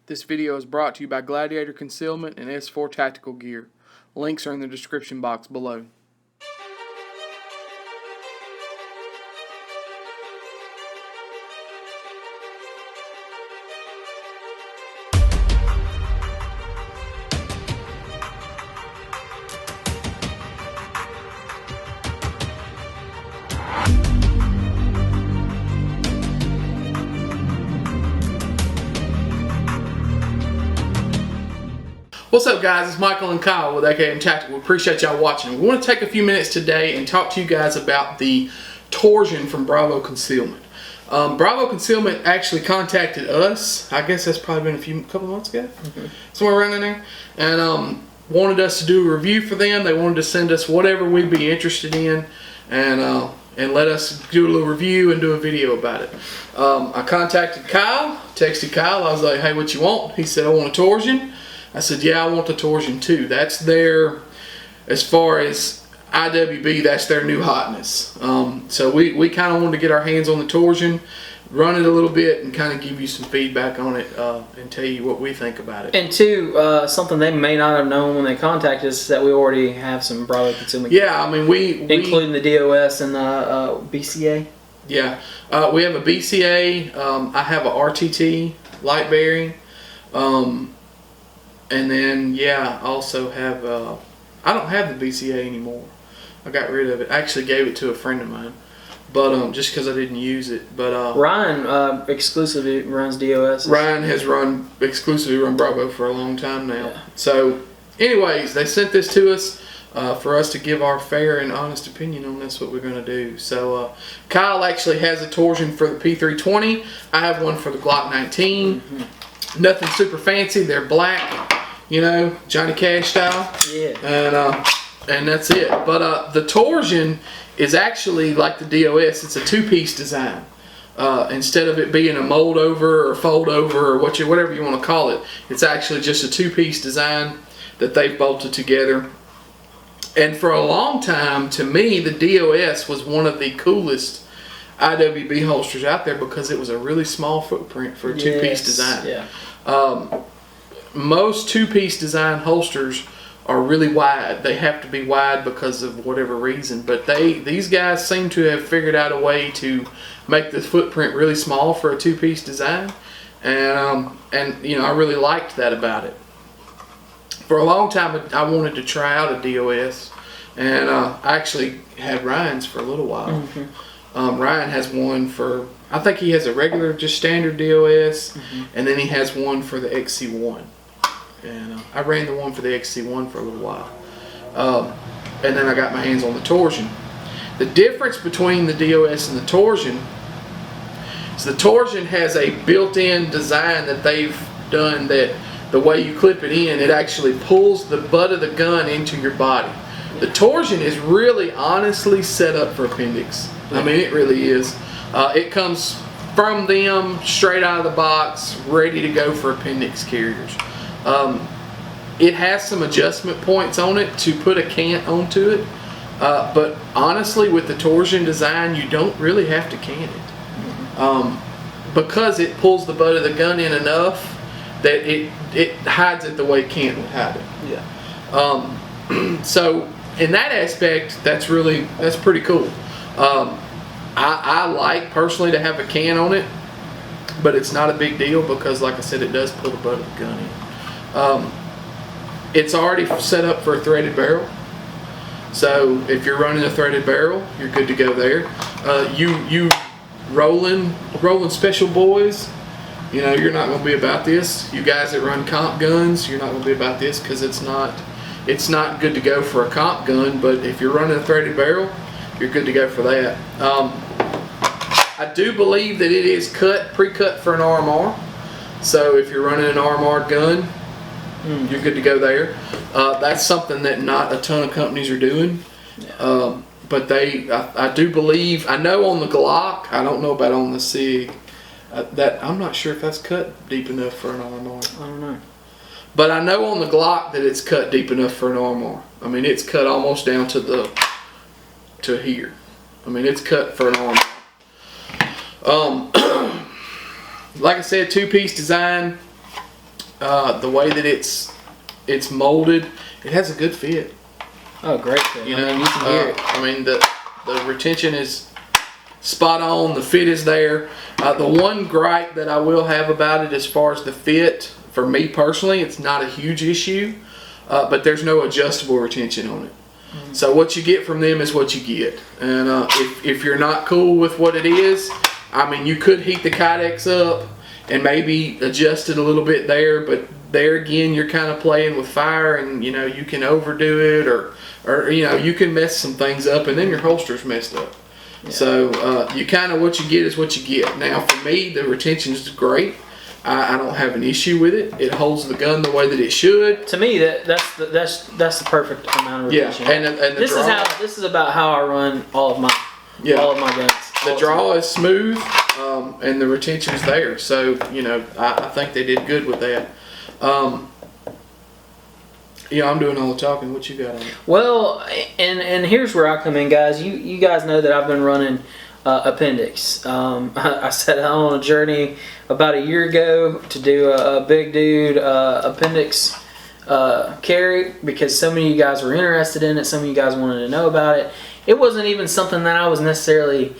This video is brought to you by Gladiator Concealment and S4 Tactical Gear. Links are in the description box below. What's up, guys? It's Michael and Kyle with AKM Tactical. We appreciate y'all watching. We want to take a few minutes today and talk to you guys about the Torsion from Bravo Concealment. Bravo Concealment actually contacted us. I guess that's probably been a couple months ago, somewhere around in there, and wanted us to do a review for them. They wanted to send us whatever we'd be interested in, and let us do a little review and do a video about it. I contacted Kyle, texted Kyle. I was like, "Hey, what you want?" He said, "I want a Torsion." I said, "Yeah, I want the Torsion too." That's their, as far as IWB, that's their new hotness. So we kind of wanted to get our hands on the Torsion, run it a little bit, and kind of give you some feedback on it and tell you what we think about it. And two, something they may not have known when they contacted us is that we already have some Bravo Concealment. Yeah, I mean including the DOS and the BCA. Yeah, we have a BCA. I have a RTT light bearing. And then, yeah, I also have, I don't have the BCA anymore. I got rid of it. I actually gave it to a friend of mine, but just because I didn't use it. But Ryan exclusively runs DOS. Ryan has exclusively run Bravo for a long time now. Yeah. So, anyways, they sent this to us for us to give our fair and honest opinion on this, what we're going to do. So, Kyle actually has a Torsion for the P320. I have one for the Glock 19. Nothing super fancy. They're black. You know, Johnny Cash style. Yeah. And that's it. But the Torsion is actually like the DOS. It's a two-piece design. Instead of it being a mold over or fold over or whatever you want to call it, it's actually just a two-piece design that they've bolted together. And for a long time, to me, the DOS was one of the coolest IWB holsters out there because it was a really small footprint for a two-piece design. Yeah. Most two-piece design holsters are really wide. They have to be wide because of whatever reason. But these guys seem to have figured out a way to make the footprint really small for a two-piece design, and you know, I really liked that about it. For a long time, I wanted to try out a DOS, and I actually had Ryan's for a little while. Ryan has one for, I think he has a regular, just standard DOS, and then he has one for the XC1. And I ran the one for the XC1 for a little while. And then I got my hands on the Torsion. The difference between the DOS and the Torsion is the Torsion has a built-in design that they've done that the way you clip it in, it actually pulls the butt of the gun into your body. The Torsion is really honestly set up for appendix. I mean, it really is. It comes from them straight out of the box, ready to go for appendix carriers. It has some adjustment points on it to put a cant onto it, but honestly, with the Torsion design, you don't really have to cant it because it pulls the butt of the gun in enough that it hides it the way cant would hide it. Yeah. So in that aspect, that's pretty cool. I like personally to have a can on it, but it's not a big deal because, like I said, it does pull the butt of the gun in. It's already set up for a threaded barrel, so if you're running a threaded barrel, you're good to go there. You rolling special boys, you know, you're not going to be about this. You guys that run comp guns, you're not going to be about this because it's not good to go for a comp gun. But if you're running a threaded barrel, you're good to go for that. I do believe that it is pre-cut for an RMR. So if you're running an RMR gun, you're good to go there. That's something that not a ton of companies are doing. But I do believe, I know on the Glock, I don't know about on the SIG, that I'm not sure if that's cut deep enough for an RMR. I don't know. But I know on the Glock that it's cut deep enough for an RMR. I mean, it's cut almost down to here. I mean, it's cut for an RMR. Like I said, two-piece design. the way that it's molded, it has a good fit. Oh, great fit. You I know, mean, you can hear it. I mean, the retention is spot on. The fit is there. The one gripe that I will have about it, as far as the fit, for me personally, it's not a huge issue, but there's no adjustable retention on it. Mm-hmm. So what you get from them is what you get. And if you're not cool with what it is, I mean, you could heat the Kydex up and maybe adjust it a little bit there, but there again, you're kind of playing with fire, and you know, you can overdo it, or you know, you can mess some things up, and then your holster's messed up. Yeah. So you kind of, what you get is what you get. Now for me, the retention is great. I don't have an issue with it. It holds the gun the way that it should. To me, that's the perfect amount of retention. Yeah, and this is about how I run all of my guns. The draw is smooth, and the retention's there. So you know, I think they did good with that. Yeah, I'm doing all the talking. What you got on it? Well, and here's where I come in, guys. You guys know that I've been running appendix. I set out on a journey about a year ago to do a big dude appendix carry, because so many of you guys were interested in it. Some of you guys wanted to know about it. It wasn't even something that I was necessarily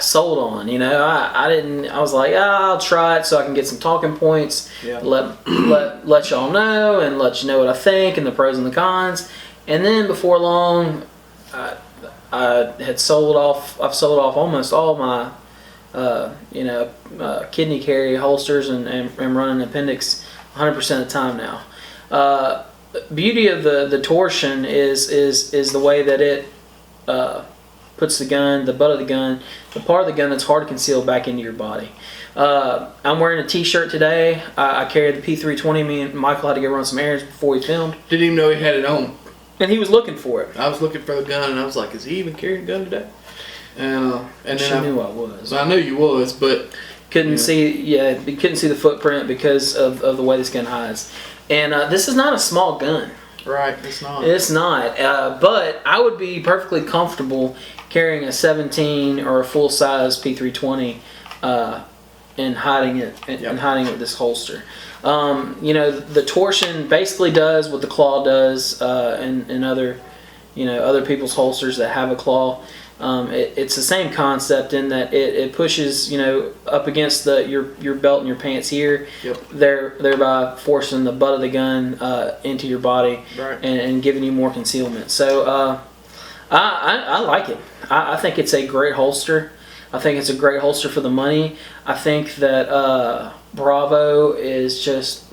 sold on, you know. I was like, I'll try it so I can get some talking points. Yeah. Let y'all know, and let you know what I think and the pros and the cons. And then before long, I've sold off almost all my kidney carry holsters and running appendix 100% of the time now. Beauty of the Torsion is the way that it puts the gun, the butt of the gun, the part of the gun that's hard to conceal, back into your body. I'm wearing a t-shirt today. I carried the P320. Me and Michael had to go run some errands before we filmed. Didn't even know he had it on. And he was looking for it. I was looking for the gun, and I was like, is he even carrying a gun today? And then she knew I was. I knew you was, but couldn't see. Yeah, couldn't see the footprint because of the way this gun hides. And this is not a small gun. Right, it's not. It's not. But I would be perfectly comfortable carrying a 17 or a full size P320 and hiding it and hiding it with this holster. The Torsion basically does what the claw does, and other people's holsters that have a claw. It's the same concept in that it pushes up against your belt and your pants here. Yep. Thereby forcing the butt of the gun into your body, right, and giving you more concealment. So I like it. I think it's a great holster. I think it's a great holster for the money. I think that Bravo is just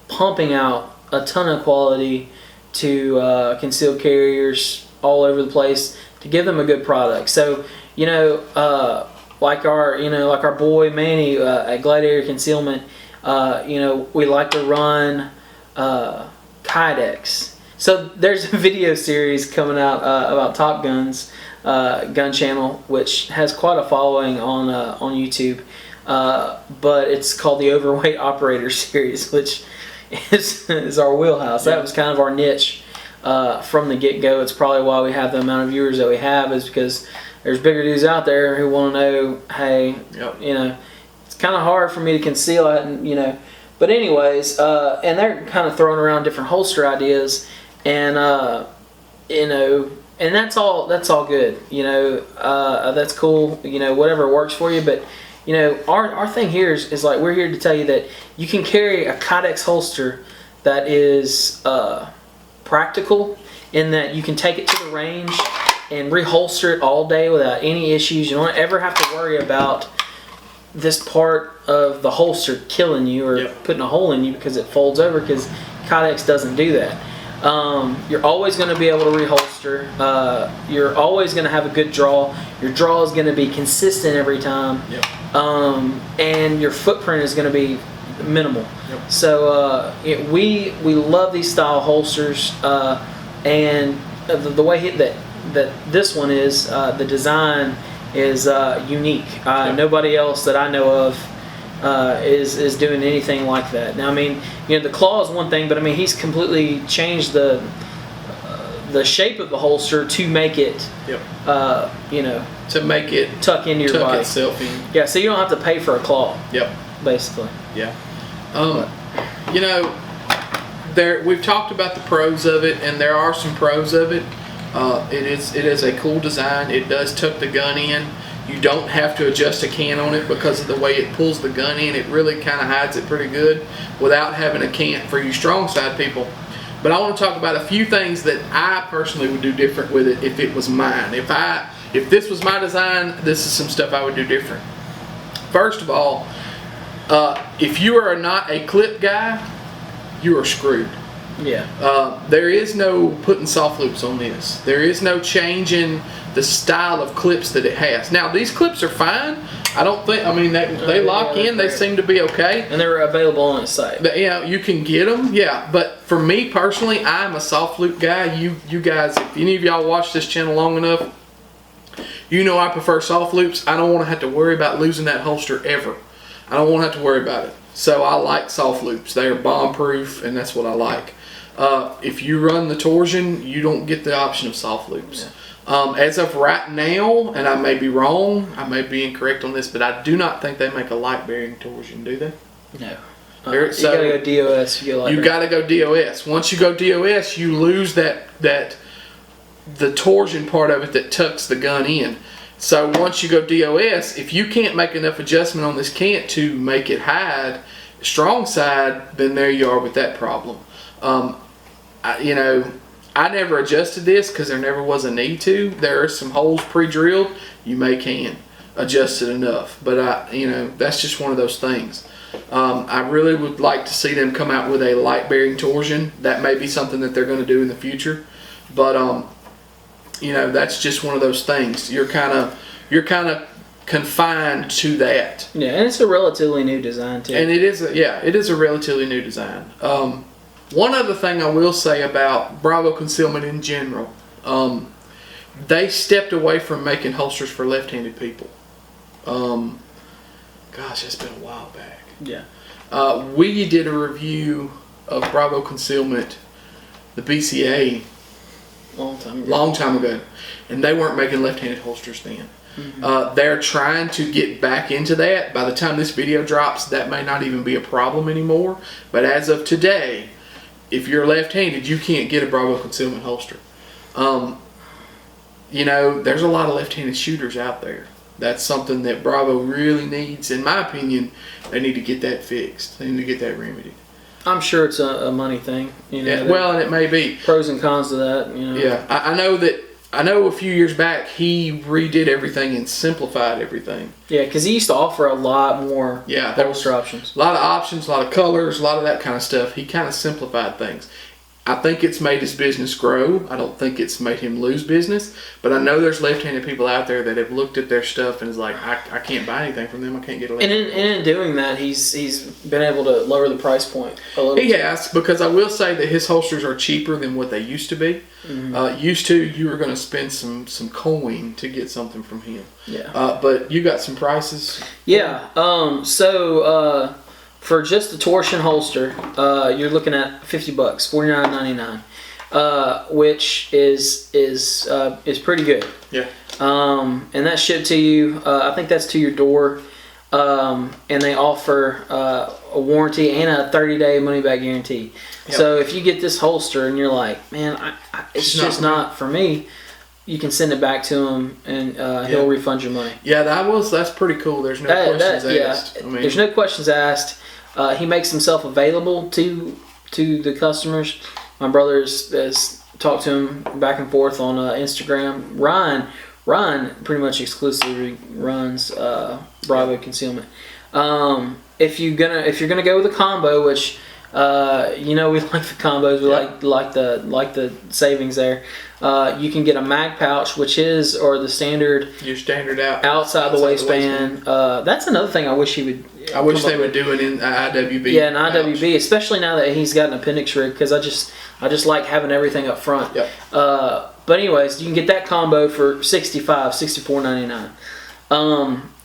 pumping out a ton of quality to concealed carriers all over the place to give them a good product. So like our boy Manny at Gladiator Concealment, we like to run Kydex. So there's a video series coming out about Top Gun's gun channel, which has quite a following on YouTube. But it's called the Overweight Operator series, which is our wheelhouse. That was kind of our niche from the get-go. It's probably why we have the amount of viewers that we have, is because there's bigger dudes out there who want to know, hey, it's kind of hard for me to conceal it, and But anyways, and they're kind of throwing around different holster ideas, and and that's all good. That's cool. Whatever works for you, but. Our thing here is like, we're here to tell you that you can carry a Kydex holster that is practical, in that you can take it to the range and reholster it all day without any issues. You don't ever have to worry about this part of the holster killing you or putting a hole in you because it folds over, because Kydex doesn't do that. You're always going to be able to reholster. You're always going to have a good draw. Your draw is going to be consistent every time. And your footprint is going to be minimal. So we love these style holsters, and the way that this one is, the design is unique. Nobody else that I know of is doing anything like that. Now, I mean, the claw is one thing, but I mean, he's completely changed the shape of the holster to make it, to make it tuck into your body. Itself in. Yeah, so you don't have to pay for a claw. Yep. Basically. Yeah. You know, we've talked about the pros of it, and there are some pros of it. It is a cool design. It does tuck the gun in. You don't have to adjust a can on it because of the way it pulls the gun in. It really kind of hides it pretty good without having a cant for you strong side people. But I want to talk about a few things that I personally would do different with it if it was mine. If this was my design, this is some stuff I would do different. First of all, if you are not a clip guy, you are screwed. Yeah. There is no putting soft loops on this. There is no changing the style of clips that it has. Now, these clips are fine. I don't think, I mean, they lock in. They seem to be okay. And they're available on the site. But, yeah, you can get them, yeah. But for me personally, I'm a soft loop guy. You guys, if any of y'all watch this channel long enough, you know I prefer soft loops. I don't want to have to worry about losing that holster ever. I don't want to have to worry about it. So I like soft loops. They are bomb proof, and that's what I like. If you run the Torsion, you don't get the option of soft loops. Yeah. As of right now, and I may be wrong, I may be incorrect on this, but I do not think they make a light bearing Torsion, do they? No. You gotta go DOS. You gotta go DOS. Once you go DOS, you lose the Torsion part of it that tucks the gun in. So once you go DOS, if you can't make enough adjustment on this cant to make it hide strong side, then there you are with that problem. I never adjusted this because there never was a need to. There are some holes pre-drilled. You can adjust it enough, but that's just one of those things. I really would like to see them come out with a light bearing Torsion. That may be something that they're going to do in the future, but that's just one of those things. You're kind of confined to that. Yeah, and it's a relatively new design too. And it is a relatively new design. One other thing I will say about Bravo Concealment in general, they stepped away from making holsters for left-handed people. Gosh, that's been a while back. Yeah. We did a review of Bravo Concealment, the BCA, long time ago, and they weren't making left-handed holsters then. Mm-hmm. They're trying to get back into that. By the time this video drops, that may not even be a problem anymore. But as of today, if you're left-handed, you can't get a Bravo Concealment holster. There's a lot of left-handed shooters out there. That's something that Bravo really needs. In my opinion, they need to get that fixed. They need to get that remedied. I'm sure it's a money thing. Yeah, well, and it may be. Pros and cons to that. Yeah, I know a few years back he redid everything and simplified everything. Yeah, because he used to offer a lot more holster options. A lot of options, a lot of colors, a lot of that kind of stuff. He kind of simplified things. I think it's made his business grow. I don't think it's made him lose business. But I know there's left-handed people out there that have looked at their stuff and is like, I can't buy anything from them. I can't get a left-handed. And in doing that, he's been able to lower the price point a little bit. He has, because I will say that his holsters are cheaper than what they used to be. Mm-hmm. Used to, you were going to spend some coin to get something from him. Yeah. But you got some prices? Yeah. For just the Torsion holster, you're looking at $50, $49.99, which is pretty good. Yeah. And that's shipped to you. I think that's to your door. And they offer a warranty and a 30-day money-back guarantee. Yep. So if you get this holster and you're like, man, it's just not for me, you can send it back to him and he'll refund your money. Yeah, that's pretty cool. There's no questions asked. Yeah, there's no questions asked. He makes himself available to the customers. My brother has talked to him back and forth on Instagram. Ryan pretty much exclusively runs Bravo Concealment. If you're gonna go with a combo, which we like the combos, we like the savings there. You can get a mag pouch, which is the standard. Your standard outside the waistband. That's another thing I wish he would. I wish they would do it in IWB. Yeah, an IWB, especially now that he's got an appendix rig, because I just like having everything up front. Yep. But anyways, you can get that combo for $64.99.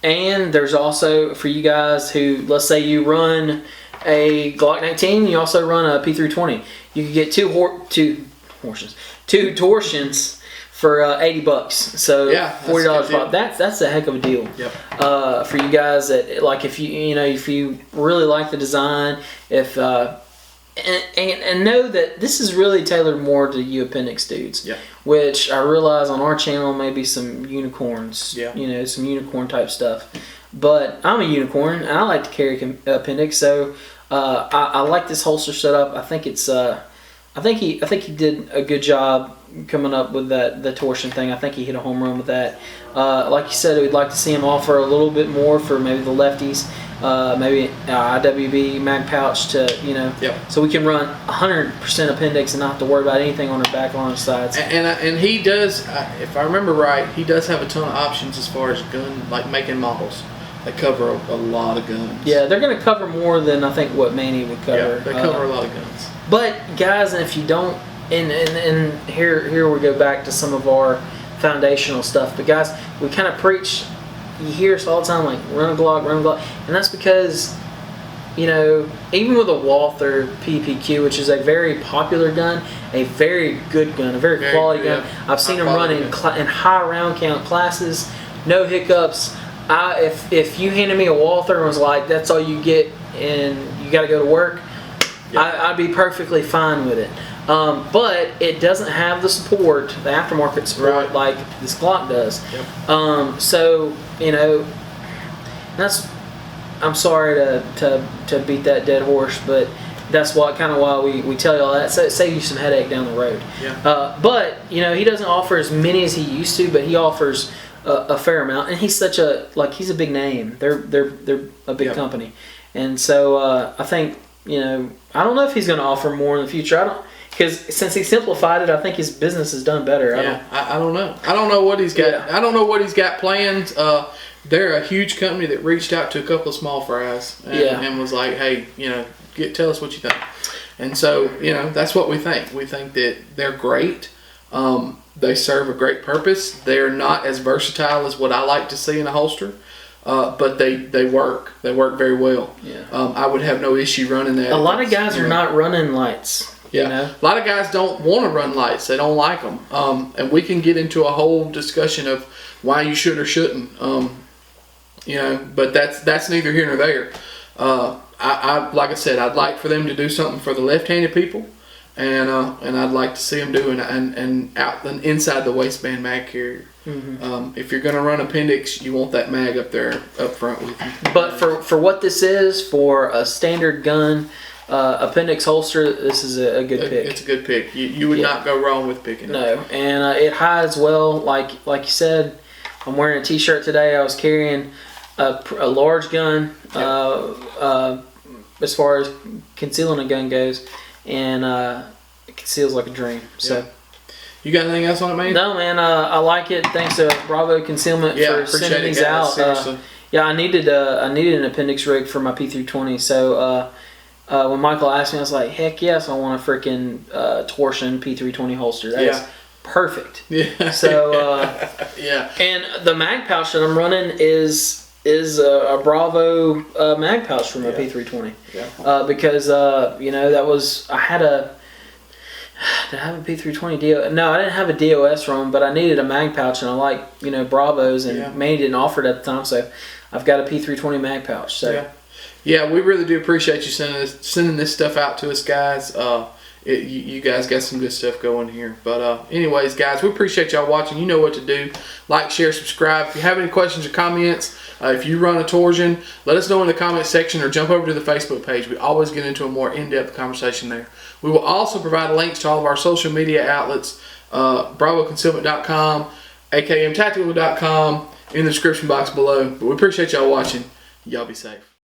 And there's also, for you guys who, let's say you run a Glock 19, you also run a P320. You can get two Torsions for $80. So Yeah, $40 pop. That's a heck of a deal. Yep. For you guys that like, if you really like the design, if and know that this is really tailored more to you appendix dudes. Yeah. Which I realize on our channel maybe some unicorns. Yeah. Some unicorn type stuff. But I'm a unicorn and I like to carry appendix, so I like this holster setup. I think it's I think he did a good job coming up with the torsion thing. I think he hit a home run with that. Like you said, we'd like to see him offer a little bit more for maybe the lefties. Maybe IWB mag pouch to Yep. so we can run 100% appendix and not have to worry about anything on our back or on our sides. And he does, if I remember right, he does have a ton of options as far as gun, like making models. They cover a lot of guns. Yeah, they're going to cover more than I think what Manny would cover. Yeah, they cover a lot of guns. But guys, and if you don't, and here we go back to some of our foundational stuff. But guys, we kind of preach. You hear us all the time, like run a Glock, and that's because even with a Walther PPQ, which is a very popular gun, a very good gun, a very quality gun. I've seen them run in high round count classes, no hiccups. If you handed me a Walther and was like, that's all you get and you got to go to work, I'd be perfectly fine with it. But it doesn't have the support, the aftermarket support, like this Glock does. Yep. So that's. I'm sorry to beat that dead horse, but that's why we tell you all that. So it saves you some headache down the road. Yeah. But he doesn't offer as many as he used to, but he offers a fair amount, and he's such he's a big name. They're a big company, and so I think I don't know if he's going to offer more in the future. Because since he simplified it, I think his business has done better. I don't know. I don't know what he's got. Yeah. I don't know what he's got planned. They're a huge company that reached out to a couple of small fries and was like, hey, tell us what you think. And so, that's what we think. We think that they're great. They serve a great purpose. They're not as versatile as what I like to see in a holster. But they work. They work very well. Yeah. I would have no issue running that. A lot of guys are not running lights. Yeah, a lot of guys don't want to run lights. They don't like them. And we can get into a whole discussion of why you should or shouldn't. But that's neither here nor there. I like I said, I'd like for them to do something for the left-handed people, and I'd like to see them do an out inside the waistband mag carrier. Mm-hmm. If you're going to run appendix, you want that mag up there up front with you. But for what this is, for a standard gun. Appendix holster, this is a good pick. It's a good pick. You would not go wrong with picking it. No, and it hides well. Like you said, I'm wearing a t-shirt today. I was carrying a large gun as far as concealing a gun goes, and it conceals like a dream. So, you got anything else on it, man? No, man. I like it. Thanks to Bravo Concealment for sending these out. Seriously. I needed an appendix rig for my P320. So. When Michael asked me, I was like, heck yes, I want a freaking Torsion P320 holster. That is perfect. Yeah. So, yeah. And the mag pouch that I'm running is a Bravo mag pouch for my P320. Yeah. Because, that was, did I have a P320 DOS? No, I didn't have a DOS ROM, but I needed a mag pouch, and I like, Bravos, and Manny didn't offer it at the time, so I've got a P320 mag pouch. So. Yeah, we really do appreciate you sending this stuff out to us, guys. You guys got some good stuff going here. But anyways, guys, we appreciate y'all watching. You know what to do. Like, share, subscribe. If you have any questions or comments, if you run a Torsion, let us know in the comment section or jump over to the Facebook page. We always get into a more in-depth conversation there. We will also provide links to all of our social media outlets, bravoconcealment.com, akmtactical.com, in the description box below. But we appreciate y'all watching. Y'all be safe.